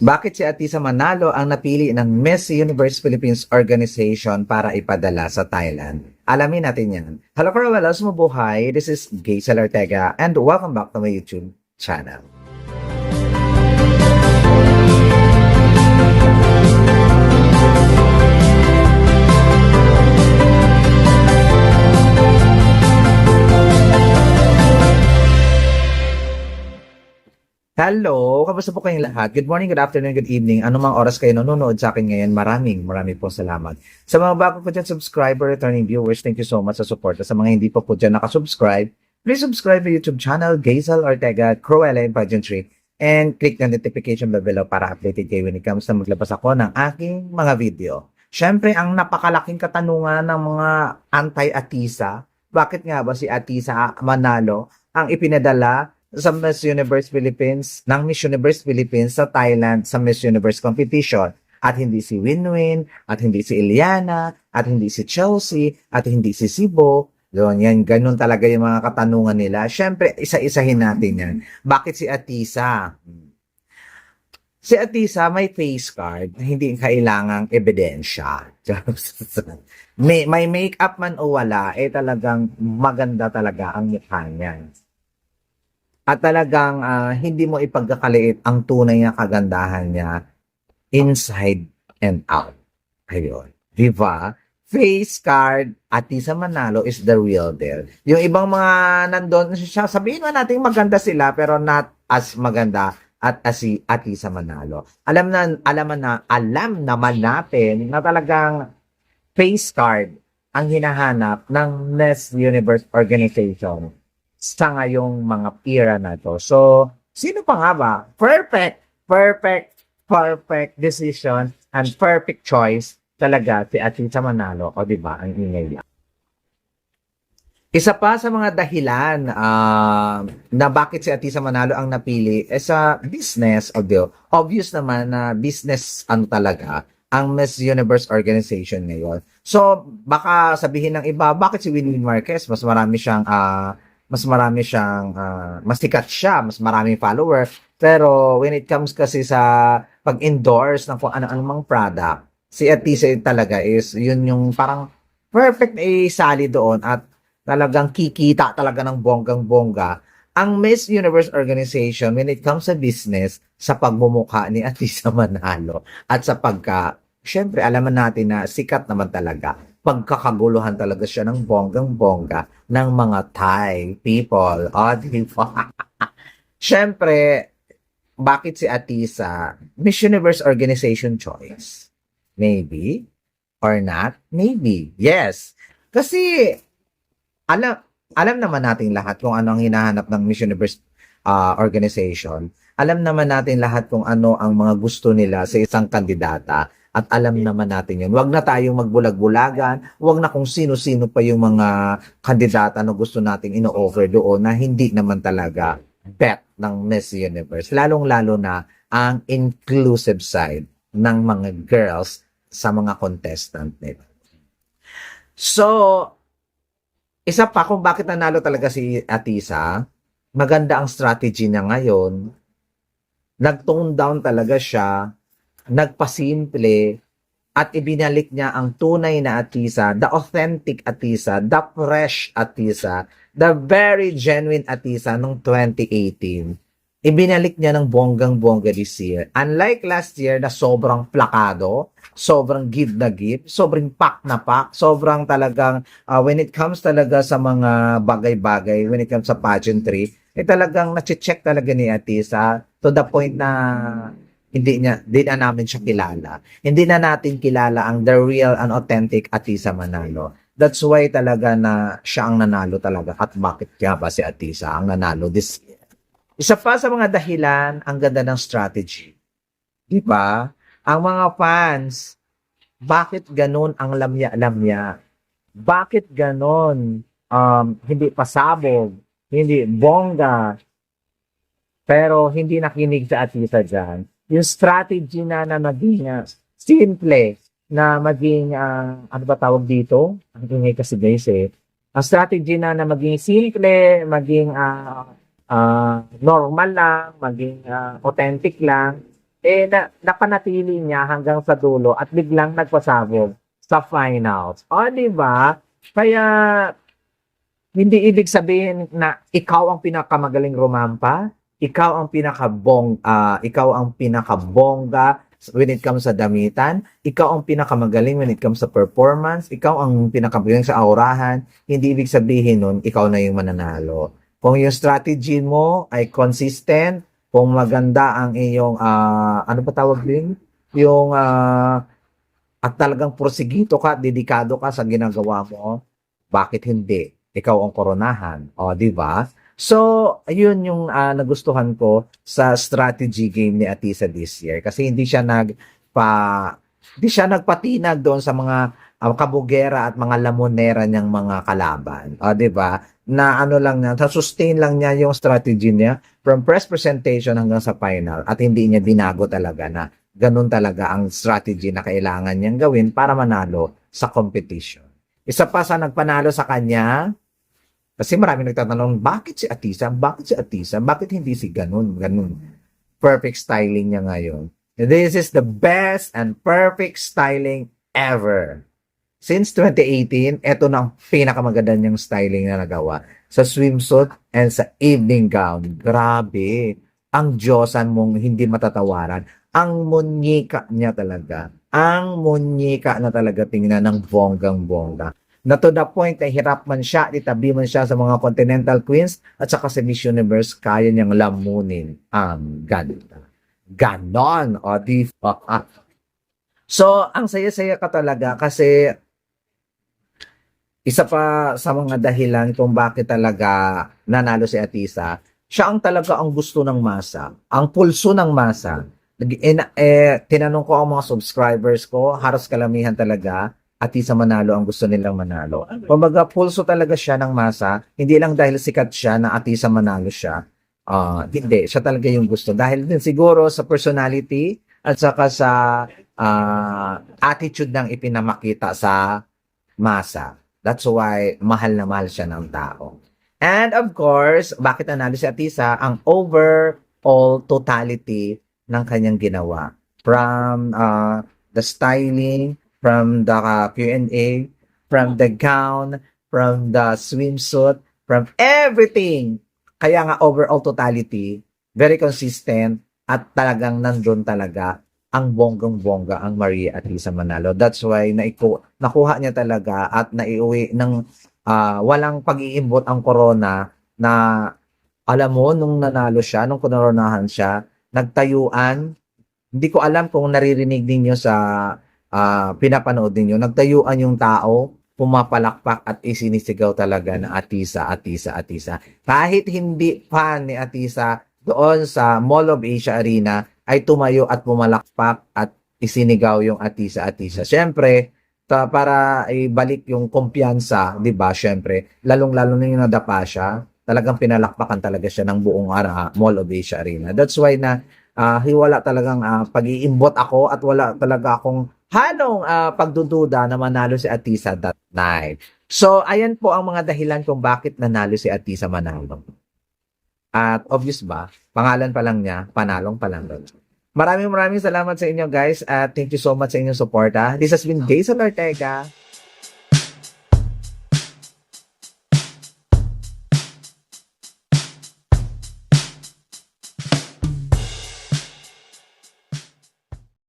Bakit si Atisa Manalo ang napili ng Miss Universe Philippines Organization para ipadala sa Thailand? Alamin natin yan. Hello Carawelas, mabuhay! This is Gaysel Ortega and welcome back to my YouTube channel. Hello! Kamusta po kayong lahat? Good morning, good afternoon, good evening. Anumang oras kayo nanonood sa akin ngayon, maraming po salamat. Sa mga bago po dyan subscriber, returning viewers, thank you so much sa support. Sa mga hindi po dyan nakasubscribe, please subscribe to YouTube channel, Gaysel Ortega, Cruella and Pageantry, and click the notification bell below para updated kayo when it comes na maglabas ako ng aking mga video. Siyempre, ang napakalaking katanungan ng mga anti-Atisa, bakit nga ba si Atisa Manalo ang ipinadala sa Miss Universe Philippines, ng Miss Universe Philippines sa Thailand sa Miss Universe competition at hindi si Winwin, at hindi si Iliana, at hindi si Chelsea, at hindi si Sibo. Doon yan, ganun talaga yung mga katanungan nila. Siyempre, isa-isahin natin yan. Bakit si Atisa? Si Atisa may face card na hindi kailangang ebidensya. may make-up man o wala, talagang maganda talaga ang mukha niya. At talagang hindi mo ipagkakaliit ang tunay na kagandahan niya inside and out. Ayun. Diba? Face card, Atisa Manalo is the real deal. Yung ibang mga nandun, sabihin mo natin maganda sila pero not as maganda at as si Atisa Manalo. Alam naman natin na talagang face card ang hinahanap ng Miss Universe Organization sa ngayong mga era na to. So, sino pa nga ba? Perfect decision and perfect choice talaga si Atisa Manalo. O diba, ang ingay lang. Isa pa sa mga dahilan na bakit si Atisa Manalo ang napili sa business, obvious naman na business talaga ang Miss Universe Organization ngayon. So, baka sabihin ng iba, bakit si Winwin Marquez? Mas marami siyang, mas sikat siya, mas maraming follower. Pero when it comes kasi sa pag-endorse ng kung ano-anong product, si Atisa talaga is, yun yung parang perfect na isali doon at talagang kikita talaga ng bonggang-bongga ang Miss Universe Organization when it comes sa business sa pagmumukha ni Atisa Manalo at sa syempre alaman natin na sikat naman talaga. Pagkakaguluhan talaga siya ng bonggang-bongga ng mga Thai people. Diba? Siyempre, bakit si Atisa? Miss Universe Organization choice. Maybe. Or not. Maybe. Yes. Kasi, alam naman natin lahat kung ano ang hinahanap ng Miss Universe Organization. Alam naman natin lahat kung ano ang mga gusto nila sa isang kandidata. At alam naman natin yun. Huwag na tayong magbulag-bulagan. Huwag na kung sino-sino pa yung mga kandidata na gusto nating ino-offer doon na hindi naman talaga bet ng Miss Universe. Lalong-lalo na ang inclusive side ng mga girls sa mga contestant nila. So, isa pa kung bakit nanalo talaga si Atisa, maganda ang strategy niya ngayon. Nag-tone down talaga siya, nagpasimple at ibinalik niya ang tunay na Atisa, the authentic Atisa, the fresh Atisa, the very genuine Atisa nung 2018. Ibinalik niya ng bonggang-bongga this year. Unlike last year na sobrang plakado, sobrang give na give, sobrang pack na pack, sobrang talagang when it comes talaga sa mga bagay-bagay, when it comes sa pageantry, talagang na-check talaga ni Atisa to the point na hindi na namin siya kilala. Hindi na natin kilala ang the real and authentic Atisa Manalo. That's why talaga na siya ang nanalo talaga. At bakit kaya ba si Atisa ang nanalo this year? Isa pa sa mga dahilan, ang ganda ng strategy. Di ba? Ang mga fans, bakit ganon ang lamya-lamya? Bakit ganon hindi pasabog, hindi bongga, pero hindi nakinig sa Atisa dyan? Yung strategy na maging simple, na maging, ano ba tawag dito? Ang ingay kasi guys Ang strategy na maging simple, maging normal lang, maging authentic lang, napanatili niya hanggang sa dulo at biglang nagpasabog sa finals. O, di ba? Kaya, hindi ibig sabihin na ikaw ang pinakamagaling rumampa, ikaw ang pinakabongga when it comes sa damitan, ikaw ang pinakamagaling when it comes sa performance, ikaw ang pinakamagaling sa aurahan. Hindi ibig sabihin nun, ikaw na yung mananalo. Kung yung strategy mo ay consistent, kung maganda ang iyong, ano ba tawag din? Yung, at talagang porsigito ka, dedikado ka sa ginagawa mo, bakit hindi? Ikaw ang koronahan. O, di ba? So, ayun yung nagustuhan ko sa strategy game ni Atisa this year. Kasi hindi siya nagpatinag doon sa mga kabugera at mga lamonera niyang mga kalaban. O, di ba? Na ano lang niya, sustain lang niya yung strategy niya from press presentation hanggang sa final at hindi niya binago talaga na ganun talaga ang strategy na kailangan niyang gawin para manalo sa competition. Isa pa sa nagpanalo sa kanya, kasi marami nagtatanong, bakit si Atisa? Bakit si Atisa? Bakit hindi si ganun? Ganun. Perfect styling niya ngayon. This is the best and perfect styling ever. Since 2018, ito na ang pinakamaganda niyang styling na nagawa. Sa swimsuit and sa evening gown. Grabe. Ang Diyosan mong hindi matatawaran. Ang munyika niya talaga. Ang munyika na talaga tingnan ng bonggang-bongga. Na to the point na hirap man siya, itabi man siya sa mga Continental Queens at saka sa Miss Universe, kaya niyang lamunin ang ganda. Ganon. O, di ba? So, ang saya-saya ka talaga kasi isa pa sa mga dahilan kung bakit talaga nanalo si Atisa, siya ang talaga ang gusto ng masa, ang pulso ng masa. Tinanong ko ang mga subscribers ko, halos kalamihan talaga, Atisa manalo ang gusto nilang manalo. Kumbaga, pulso talaga siya ng masa, hindi lang dahil sikat siya na Atisa manalo siya. Hindi, siya talaga yung gusto. Dahil din siguro sa personality at saka sa attitude ng ipinamakita sa masa. That's why mahal na mahal siya ng tao. And of course, bakit nanalo si Atisa? Ang overall totality ng kanyang ginawa. From the styling, from the Q&A, from the gown, from the swimsuit, from everything. Kaya nga overall totality, very consistent at talagang nandun talaga ang bonggang-bongga ang Maria Atisa Manalo. That's why nakuha niya talaga at naiuwi ng walang pag-iimbot ang corona na alam mo, nung nanalo siya, nung koronahan siya, nagtayuan, hindi ko alam kung naririnig ninyo sa pinapanood ninyo, nagtayuan yung tao, pumapalakpak at isinisigaw talaga na Atisa, Atisa, Atisa. Kahit hindi fan ni Atisa doon sa Mall of Asia Arena, ay tumayo at pumalakpak at isinigaw yung Atisa, Atisa. Siyempre, para ibalik yung kumpiyansa, di ba? Siyempre, lalong-lalo na yung nadapa siya, talagang pinalakpakan talaga siya ng buong Mall of Asia Arena. That's why na hiwala talagang pag-iimbot ako at wala talaga akong halong pagdududa na manalo si Atisa that night. So, ayan po ang mga dahilan kung bakit nanalo si Atisa Manalo. At obvious ba, pangalan pa lang niya, panalong pa lang doon. Maraming salamat sa inyo guys at thank you so much sa inyong suporta. This has been Jason Ortega.